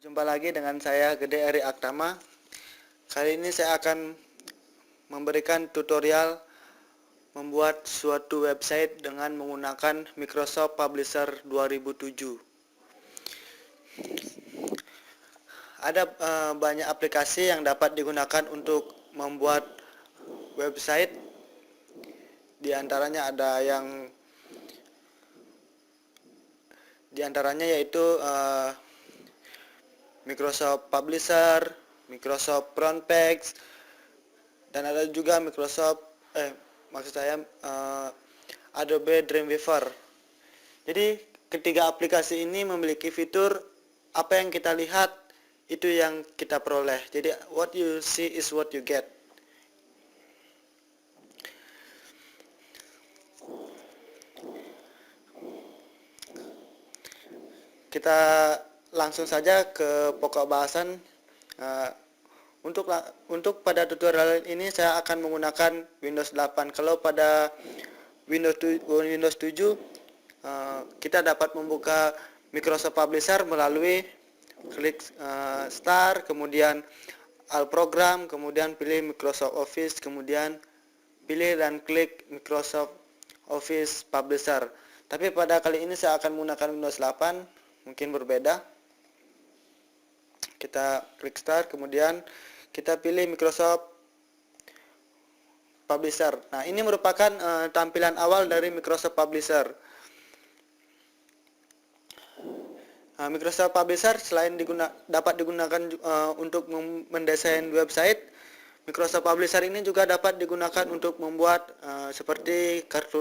Jumpa lagi dengan saya Gede Eri Aktama. Kali ini saya akan memberikan tutorial membuat suatu website dengan menggunakan Microsoft Publisher 2007. Ada banyak aplikasi yang dapat digunakan untuk membuat website. Di antaranya yaitu Microsoft Publisher, Microsoft Frontpage, dan ada juga Adobe Dreamweaver. Jadi ketiga aplikasi ini memiliki fitur apa yang kita lihat itu yang kita peroleh. Jadi what you see is what you get. Kita langsung saja ke pokok bahasan. Untuk pada tutorial ini saya akan menggunakan Windows 8. Kalau pada Windows 7 kita dapat membuka Microsoft Publisher melalui klik Start, kemudian All Program, kemudian pilih Microsoft Office, kemudian pilih dan klik Microsoft Office Publisher. Tapi pada kali ini saya akan menggunakan Windows 8, mungkin berbeda. Kita klik Start, kemudian kita pilih Microsoft Publisher. Nah, ini merupakan tampilan awal dari Microsoft Publisher. Microsoft Publisher selain dapat digunakan untuk mendesain website, Microsoft Publisher ini juga dapat digunakan untuk membuat seperti kartu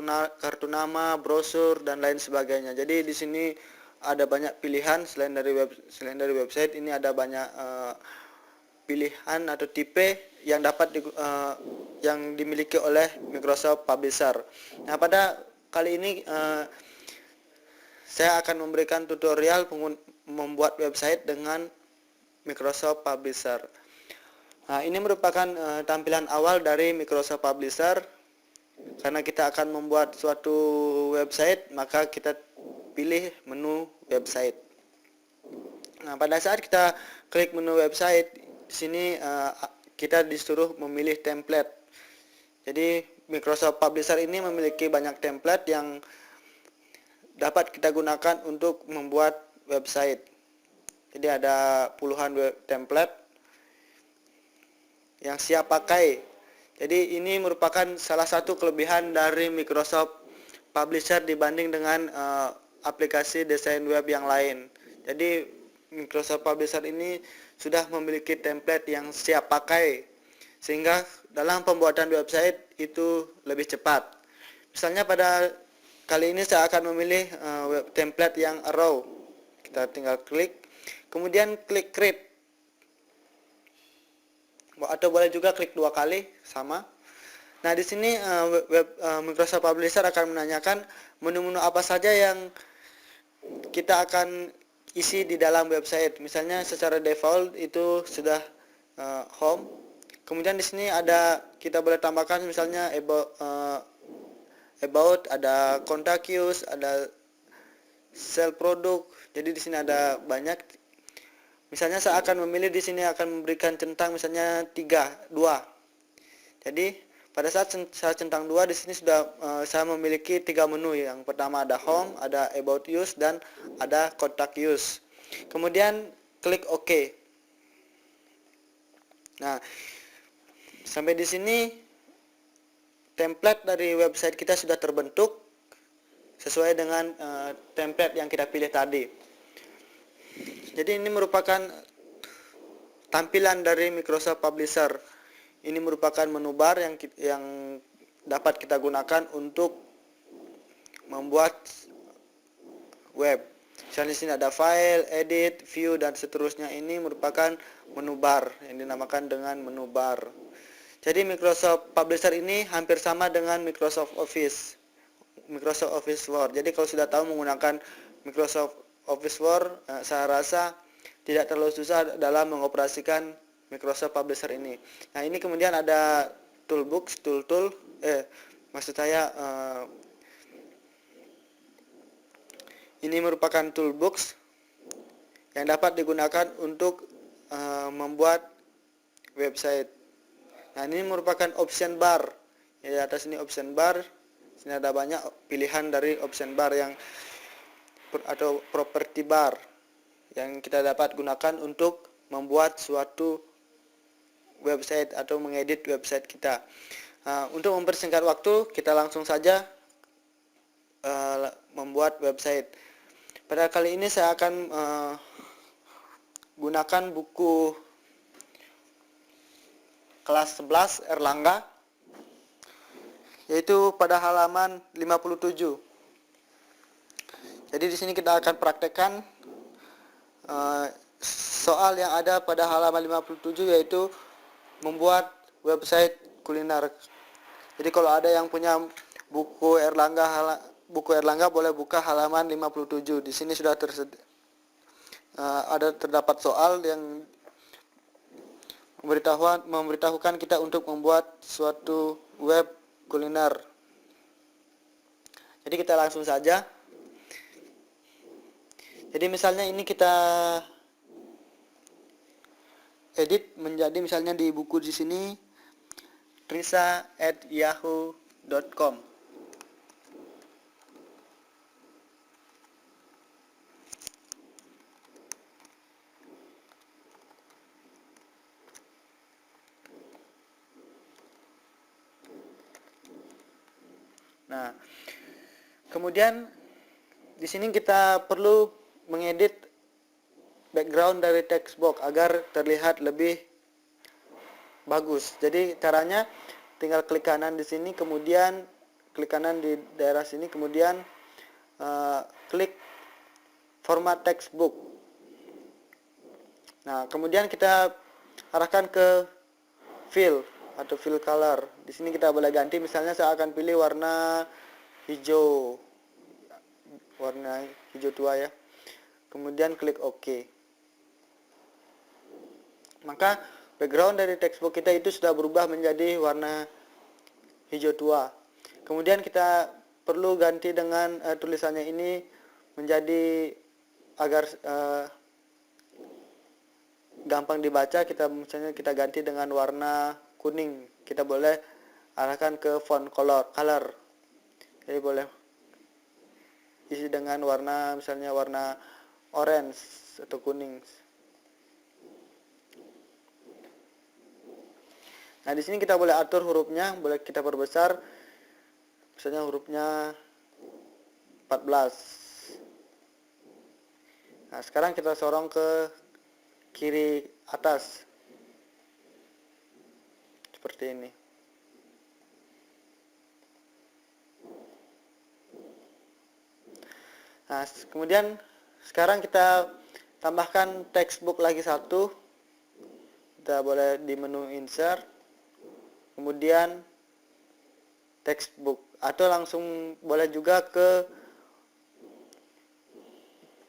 nama, brosur, dan lain sebagainya. Jadi di sini ada banyak pilihan selain dari website. Ini ada banyak pilihan atau tipe yang yang dimiliki oleh Microsoft Publisher. Nah, pada kali ini saya akan memberikan tutorial membuat website dengan Microsoft Publisher. Nah, ini merupakan tampilan awal dari Microsoft Publisher. Karena kita akan membuat suatu website, maka kita pilih menu website. Nah, pada saat kita klik menu website, di sini kita disuruh memilih template. Jadi Microsoft Publisher ini memiliki banyak template yang dapat kita gunakan untuk membuat website. Jadi ada puluhan template yang siap pakai. Jadi ini merupakan salah satu kelebihan dari Microsoft Publisher dibanding dengan aplikasi desain web yang lain. Jadi Microsoft Publisher ini sudah memiliki template yang siap pakai, sehingga dalam pembuatan website itu lebih cepat. Misalnya pada kali ini saya akan memilih template yang raw. Kita tinggal klik, kemudian klik create, atau boleh juga klik 2 kali, sama. Nah, di sini Microsoft Publisher akan menanyakan menu-menu apa saja yang kita akan isi di dalam website. Misalnya secara default itu sudah home. Kemudian di sini kita boleh tambahkan misalnya about, ada contact us, ada sell produk. Jadi di sini ada banyak. Misalnya saya akan memilih di sini akan memberikan centang misalnya 2. Jadi pada saat saya centang 2 di sini sudah saya memiliki 3 menu. Yang pertama ada home, ada about use, dan ada contact use. Kemudian klik OK. Nah, sampai di sini template dari website kita sudah terbentuk sesuai dengan template yang kita pilih tadi. Jadi ini merupakan tampilan dari Microsoft Publisher. Ini merupakan menu bar yang dapat kita gunakan untuk membuat web. Misalnya di sini ada file, edit, view, dan seterusnya. Ini merupakan menu bar yang dinamakan dengan menu bar. Jadi Microsoft Publisher ini hampir sama dengan Microsoft Office Word. Jadi kalau sudah tahu menggunakan Microsoft Office Word, saya rasa tidak terlalu susah dalam mengoperasikan Microsoft Publisher ini. Nah, ini kemudian ada toolbox, ini merupakan toolbox yang dapat digunakan untuk membuat website. Nah, ini merupakan option bar. Ya, di atas ini option bar. Sini ada banyak pilihan dari option bar atau property bar yang kita dapat gunakan untuk membuat suatu website atau mengedit website kita. Untuk mempersingkat waktu, kita langsung saja membuat website. Pada kali ini saya akan gunakan buku kelas 11 Erlangga, yaitu pada halaman 57. Jadi di sini kita akan praktekkan soal yang ada pada halaman 57, yaitu membuat website kuliner. Jadi kalau ada yang punya buku Erlangga boleh buka halaman 57. Di sini sudah terdapat soal yang memberitahukan kita untuk membuat suatu web kuliner. Jadi kita langsung saja. Jadi misalnya ini kita edit menjadi, misalnya di buku di sini trisa@yahoo.com. Nah, kemudian di sini kita perlu mengedit background dari text box agar terlihat lebih bagus. Jadi caranya tinggal klik kanan di sini, kemudian klik kanan di daerah sini, kemudian klik format text box. Nah, kemudian kita arahkan ke fill atau fill color. Di sini kita boleh ganti, misalnya saya akan pilih warna hijau tua ya. Kemudian klik OK. Maka background dari textbook kita itu sudah berubah menjadi warna hijau tua. Kemudian kita perlu ganti dengan tulisannya ini menjadi agar gampang dibaca. Misalnya kita ganti dengan warna kuning. Kita boleh arahkan ke font color. Jadi boleh isi dengan warna, misalnya warna orange atau kuning. Nah, di sini kita boleh atur hurufnya, boleh kita perbesar. Misalnya hurufnya 14. Nah, sekarang kita sorong ke kiri atas. Seperti ini. Nah, kemudian sekarang kita tambahkan textbook lagi satu. Kita boleh di menu insert, kemudian textbook, atau langsung boleh juga ke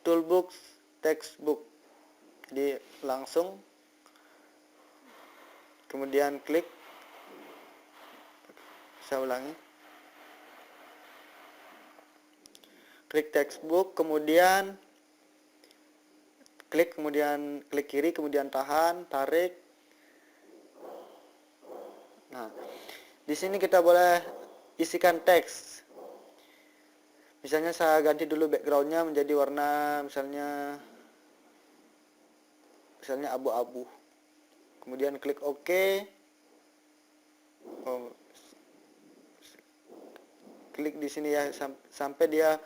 toolbox textbook. Jadi langsung, kemudian klik. Saya ulangi. Klik textbook, kemudian klik kiri, kemudian tahan, tarik. Nah, di sini kita boleh isikan teks. Misalnya saya ganti dulu backgroundnya menjadi warna misalnya abu-abu. Kemudian klik OK. Klik di sini ya sampai dia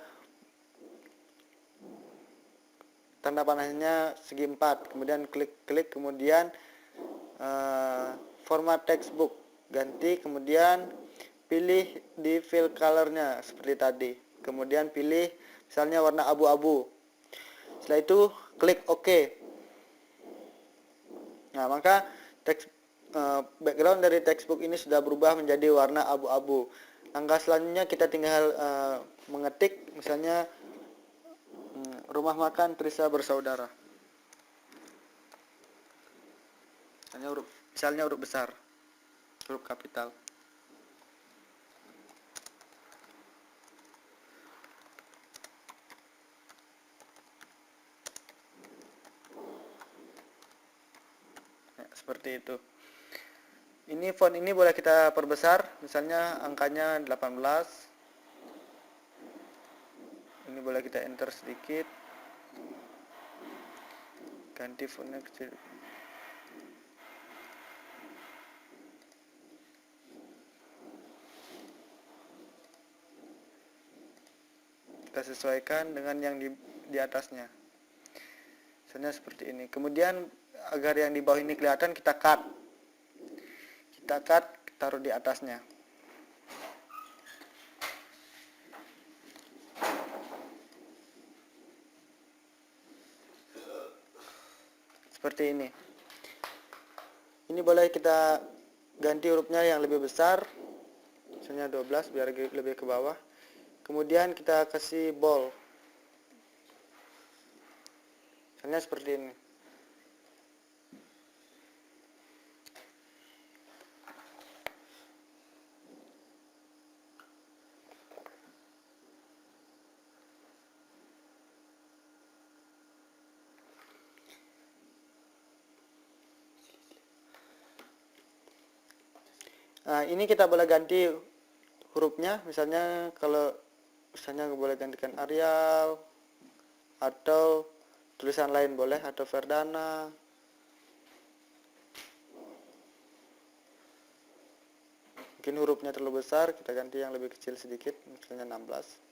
tanda panahnya segi 4. Kemudian klik, kemudian format textbook, ganti, kemudian pilih di fill colornya seperti tadi, kemudian pilih misalnya warna abu-abu. Setelah itu klik OK. Nah, maka background dari textbook ini sudah berubah menjadi warna abu-abu. Langkah selanjutnya kita tinggal mengetik, misalnya rumah makan Trisa Bersaudara. Misalnya huruf besar, huruf kapital. seperti itu. Ini font ini boleh kita perbesar, misalnya angkanya 18. Ini boleh kita enter sedikit, ganti fontnya kecil. Kita sesuaikan dengan yang di atasnya, misalnya seperti ini. Kemudian agar yang di bawah ini kelihatan, kita cut, taruh di atasnya. Seperti ini. Ini boleh kita ganti hurufnya yang lebih besar, misalnya 12 biar lebih ke bawah. Kemudian kita kasih bold, misalnya seperti ini. Nah, ini kita boleh ganti hurufnya, misalnya boleh gantikan Arial atau tulisan lain boleh, atau Verdana. Mungkin hurufnya terlalu besar, kita ganti yang lebih kecil sedikit, misalnya 16.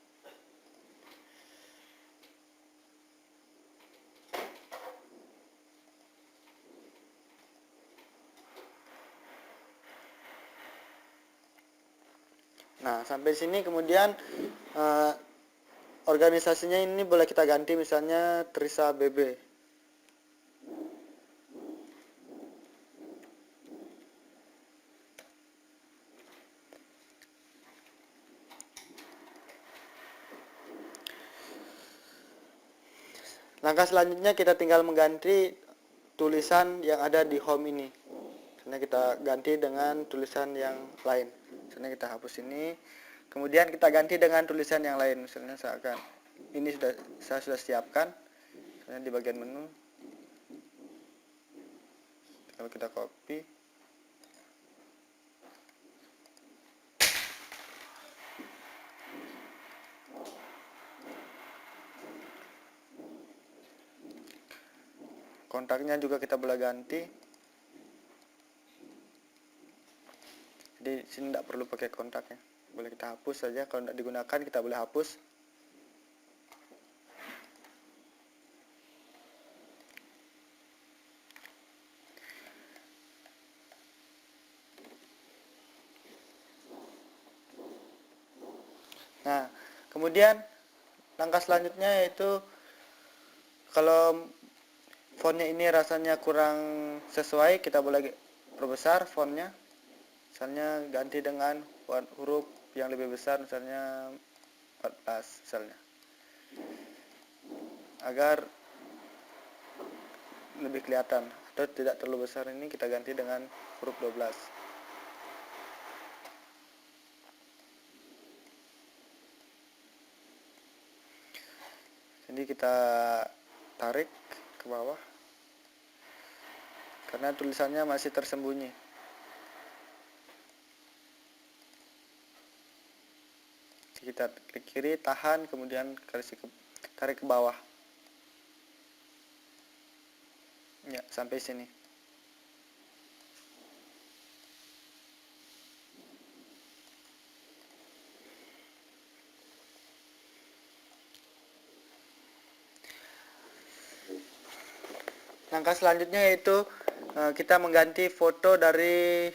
Nah, sampai sini kemudian organisasinya ini boleh kita ganti, misalnya Trisa BB. Langkah selanjutnya kita tinggal mengganti tulisan yang ada di home ini. Misalnya kita ganti dengan tulisan yang lain. Misalnya kita hapus ini, kemudian kita ganti dengan tulisan yang lain. Misalnya ini saya sudah siapkan, misalnya di bagian menu. Kalau kita copy, kontaknya juga kita boleh ganti. Jadi sini tidak perlu pakai kontaknya, boleh kita hapus saja. Kalau tidak digunakan kita boleh hapus. Nah, kemudian langkah selanjutnya yaitu kalau fontnya ini rasanya kurang sesuai, kita boleh perbesar fontnya. Misalnya ganti dengan huruf yang lebih besar, misalnya 14 misalnya. Agar lebih kelihatan, atau tidak terlalu besar, ini kita ganti dengan huruf 12. Jadi kita tarik ke bawah karena tulisannya masih tersembunyi. Kita klik kiri, tahan, kemudian tarik ke bawah. Ya, sampai sini. Langkah selanjutnya yaitu kita mengganti foto dari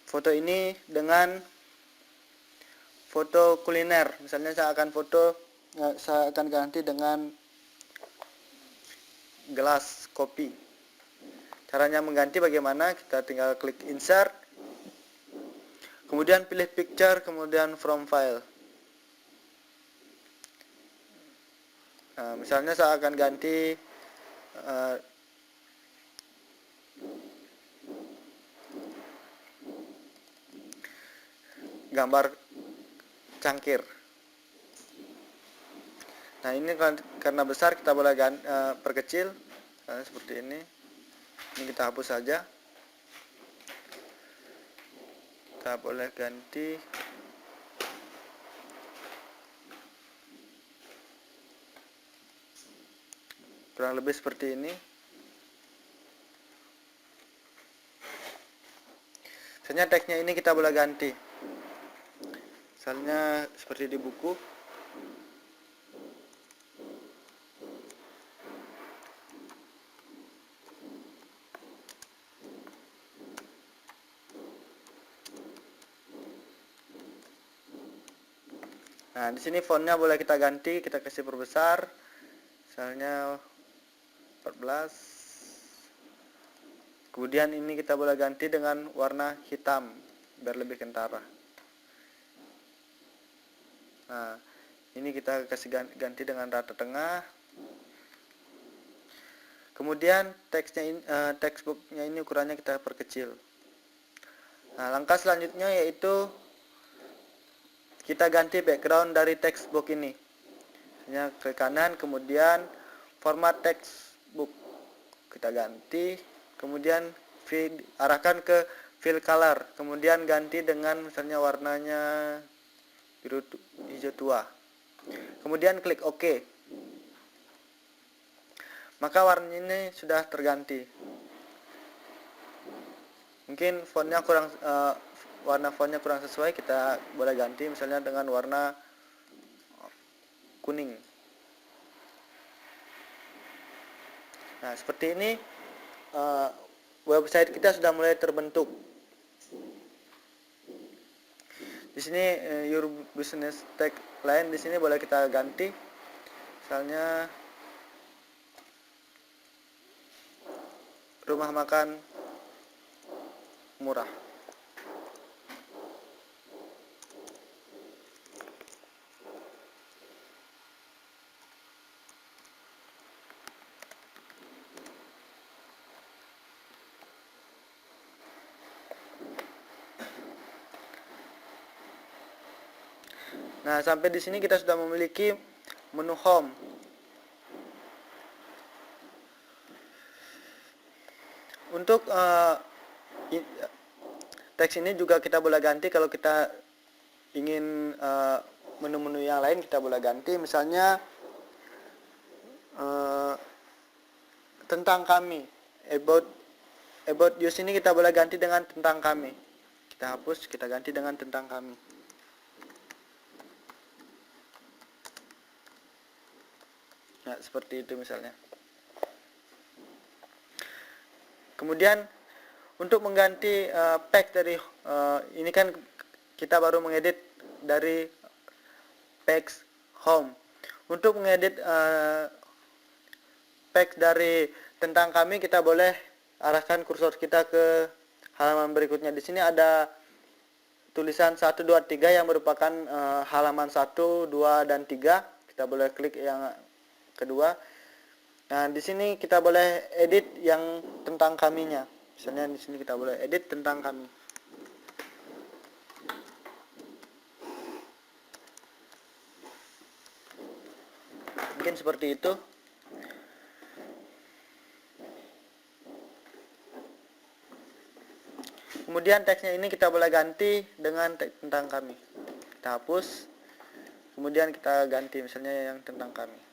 foto ini dengan foto kuliner. Misalnya saya akan ganti dengan gelas kopi. Caranya mengganti bagaimana? Kita tinggal klik insert, kemudian pilih picture, kemudian from file. Nah, misalnya saya akan ganti gambar cangkir. Nah, ini karena besar kita boleh perkecil seperti ini. Ini kita hapus saja. Kita boleh ganti kurang lebih seperti ini. Misalnya teksnya ini kita boleh ganti. Misalnya seperti di buku. Nah, di sini fontnya boleh kita ganti, kita kasih perbesar. Misalnya 14. Kemudian ini kita boleh ganti dengan warna hitam biar lebih kentara. Nah, ini kita kasih ganti dengan rata tengah. Kemudian textbooknya ini ukurannya kita perkecil. Nah, langkah selanjutnya yaitu kita ganti background dari textbook ini. Misalnya ke kanan, kemudian format textbook kita ganti, kemudian arahkan ke fill color, kemudian ganti dengan misalnya warnanya biru hijau tua. Kemudian klik OK. Maka warna ini sudah terganti. Mungkin warna fontnya kurang sesuai, kita boleh ganti misalnya dengan warna kuning. Nah, seperti ini website kita sudah mulai terbentuk. Di sini your business tagline di sini boleh kita ganti. Misalnya rumah makan murah. Nah, sampai di sini kita sudah memiliki menu home. Untuk teks ini juga kita boleh ganti kalau kita ingin menu-menu yang lain kita boleh ganti. Misalnya tentang kami, about you sini kita boleh ganti dengan tentang kami. Kita hapus, kita ganti dengan tentang kami. Nah, seperti itu misalnya. Kemudian untuk mengganti page dari ini kan kita baru mengedit dari page home. Untuk mengedit page dari tentang kami, kita boleh arahkan kursor kita ke halaman berikutnya. Di sini ada tulisan 1, 2, 3 yang merupakan halaman 1, 2, dan 3. Kita boleh klik yang kedua. Nah, di sini kita boleh edit yang tentang kaminya. Misalnya di sini kita boleh edit tentang kami. Mungkin seperti itu. Kemudian teksnya ini kita boleh ganti dengan teks tentang kami. Kita hapus. Kemudian kita ganti misalnya yang tentang kami.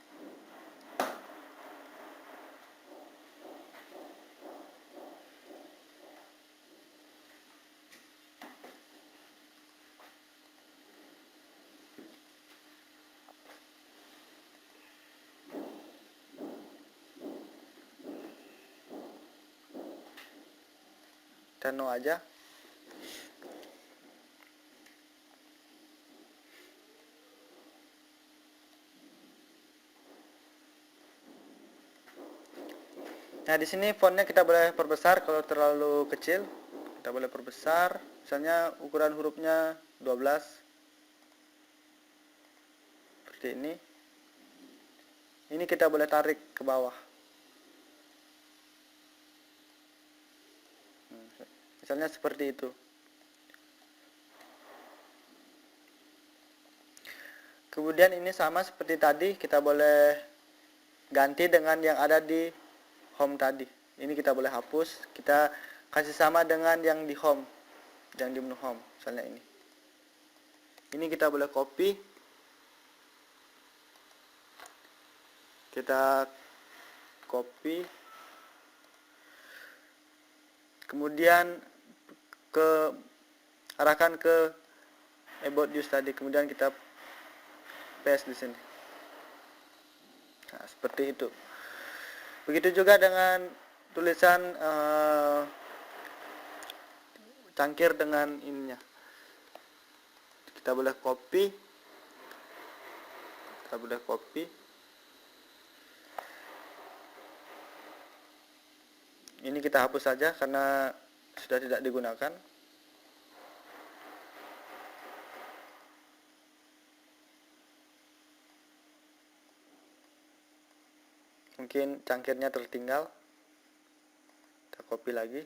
Kita no aja. Nah, di sini fontnya kita boleh perbesar kalau terlalu kecil. Kita boleh perbesar. Misalnya ukuran hurufnya 12. Seperti ini. Ini kita boleh tarik ke bawah. Misalnya seperti itu. Kemudian ini sama seperti tadi, kita boleh ganti dengan yang ada di home tadi. Ini kita boleh hapus, kita kasih sama dengan yang di home, yang di menu home, misalnya ini. Ini kita boleh copy, kita copy, kemudian arahkan ke about use tadi, kemudian kita paste di sini. Nah, seperti itu. Begitu juga dengan tulisan cangkir dengan ininya. Kita boleh copy. Ini kita hapus saja karena sudah tidak digunakan. Mungkin cangkirnya tertinggal. Kita copy lagi.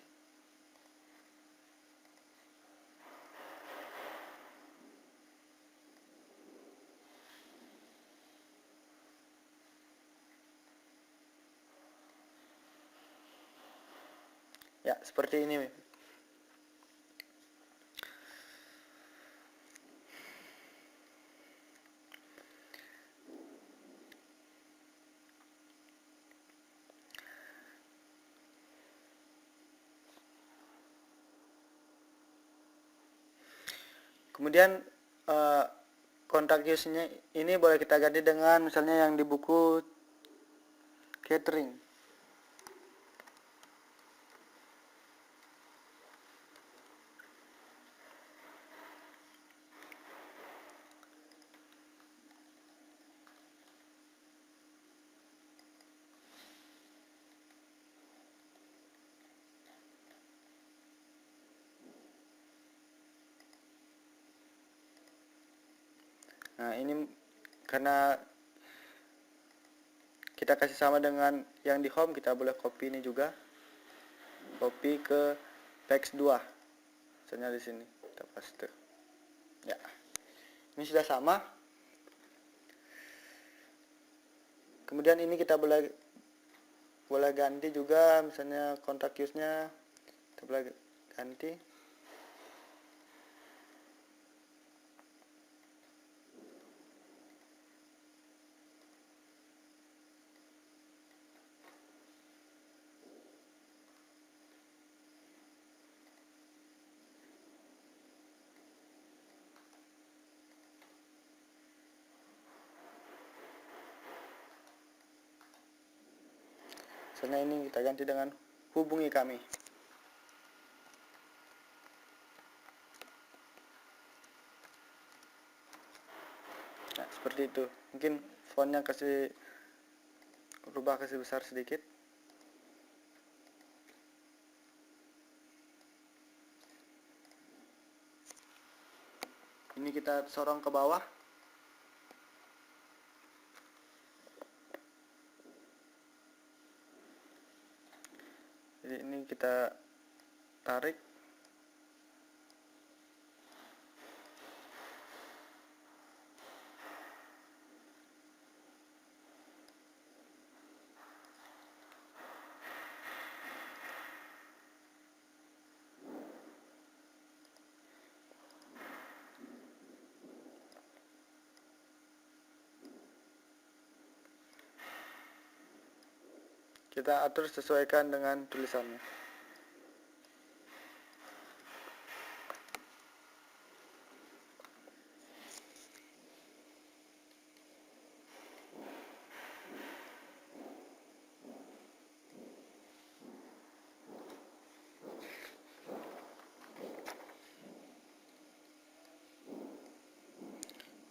Ya, seperti ini. Kemudian kontak use-nya ini boleh kita ganti dengan misalnya yang di buku catering. Nah, ini karena kita kasih sama dengan yang di home, kita boleh copy ini juga. Copy ke text 2. Misalnya di sini kita paste. Ya. Ini sudah sama. Kemudian ini kita boleh ganti juga, misalnya kontak use-nya kita boleh ganti. Misalnya ini kita ganti dengan hubungi kami. Nah, seperti itu. Mungkin fontnya rubah kasih besar sedikit. Ini kita sorong ke bawah. Jadi ini kita tarik. Kita atur sesuaikan dengan tulisannya.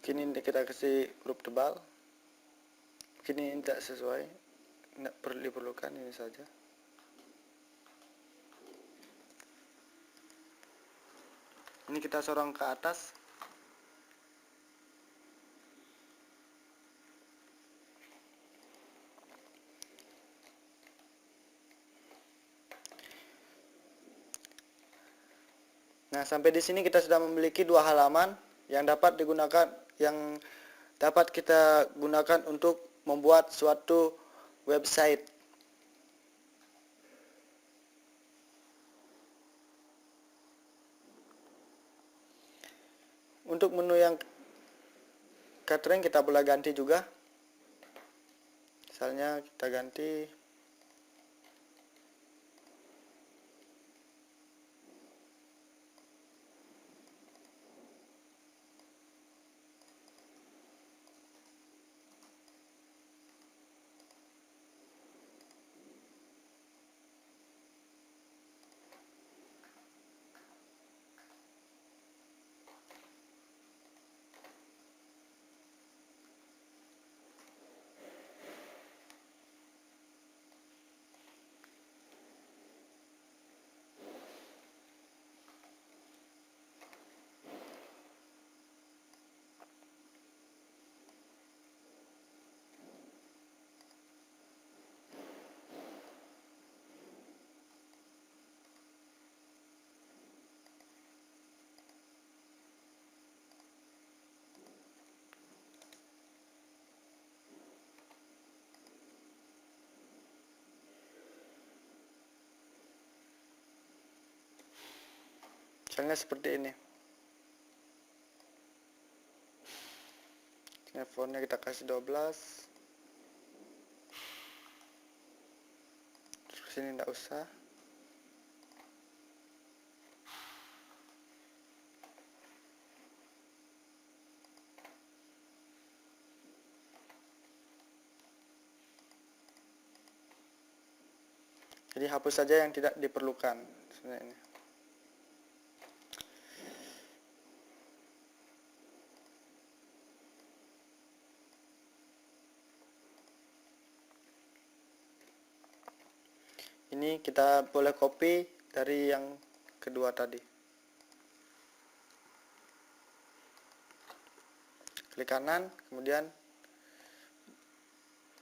Ini kita kasih huruf tebal. Ini tidak sesuai, tidak perlu diperlukan, ini saja. Ini kita sorong ke atas. Nah, sampai di sini kita sudah memiliki 2 halaman yang dapat kita gunakan untuk membuat suatu website. Untuk menu yang catering kita boleh ganti juga. Misalnya kita ganti misalnya seperti ini. Teleponnya kita kasih 12. Terus ini enggak usah. Jadi hapus saja yang tidak diperlukan sebenarnya. Ini kita boleh copy dari yang kedua tadi. Klik kanan, kemudian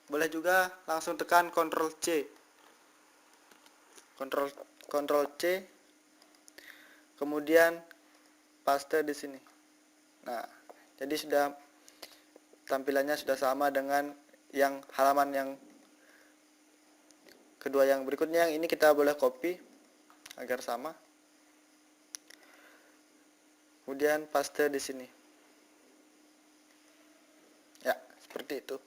boleh juga langsung tekan Ctrl C. Ctrl C, kemudian paste di sini. Nah, jadi sudah tampilannya sudah sama dengan yang halaman yang kedua. Yang berikutnya yang ini kita boleh copy agar sama. Kemudian paste di sini. Ya, seperti itu.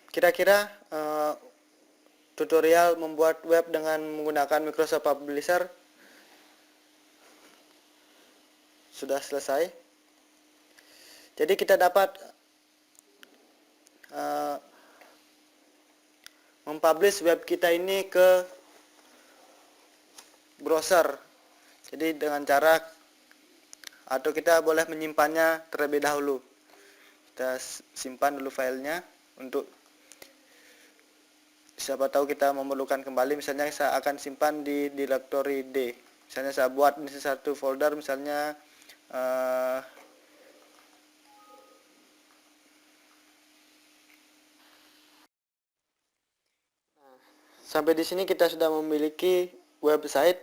Kira-kira tutorial membuat web dengan menggunakan Microsoft Publisher sudah selesai. Jadi kita dapat mempublish web kita ini ke browser. Jadi dengan cara, atau kita boleh menyimpannya terlebih dahulu. Kita simpan dulu filenya untuk siapa tahu kita memerlukan kembali. Misalnya saya akan simpan di directory D. Misalnya saya buat ini satu folder, misalnya sampai di sini kita sudah memiliki website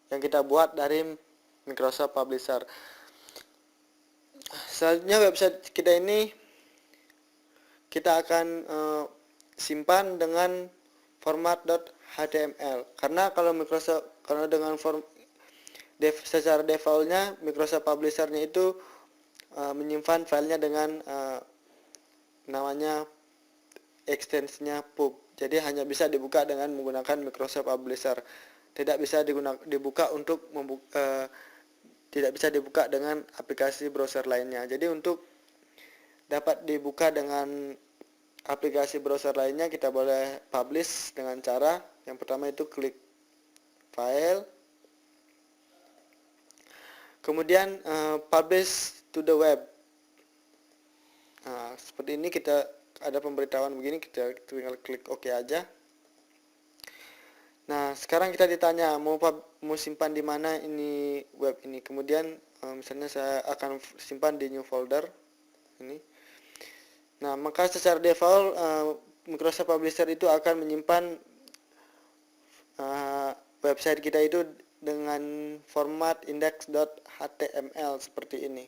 yang kita buat dari Microsoft Publisher. Selanjutnya website kita ini kita akan simpan dengan format .html, karena kalau dengan secara defaultnya Microsoft Publisher-nya itu menyimpan filenya dengan namanya ekstensinya pub. Jadi hanya bisa dibuka dengan menggunakan Microsoft Publisher. Tidak bisa dibuka untuk tidak bisa dibuka dengan aplikasi browser lainnya. Jadi untuk dapat dibuka dengan aplikasi browser lainnya, kita boleh publish dengan cara yang pertama itu klik file, kemudian publish to the web. Nah, seperti ini kita ada pemberitahuan begini, kita tinggal klik OK aja. Nah, sekarang kita ditanya mau simpan di mana ini web ini. Kemudian misalnya saya akan simpan di new folder ini. Nah, maka secara default Microsoft Publisher itu akan menyimpan website kita itu dengan format index.html seperti ini.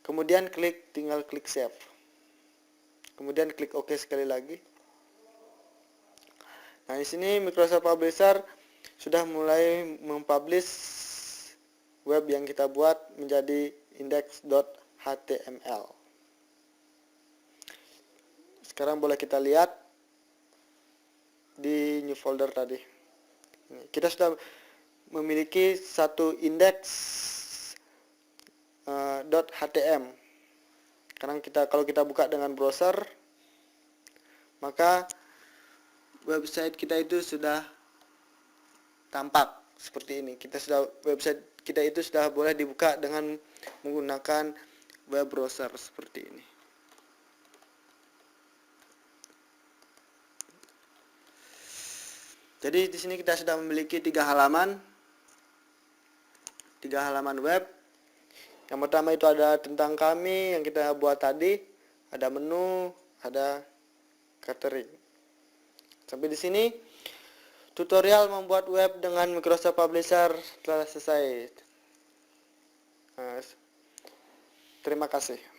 Kemudian tinggal klik save. Kemudian klik OK sekali lagi. Nah, di sini Microsoft Publisher sudah mulai mempublish web yang kita buat menjadi index.html. Sekarang boleh kita lihat di new folder tadi. Kita sudah memiliki satu index.htm. Kalau kita buka dengan browser, maka website kita itu sudah tampak seperti ini. Website kita itu sudah boleh dibuka dengan menggunakan web browser seperti ini. Jadi di sini kita sudah memiliki 3 halaman web. Yang pertama itu ada tentang kami yang kita buat tadi, ada menu, ada catering. Sampai di sini tutorial membuat web dengan Microsoft Publisher telah selesai. Terima kasih.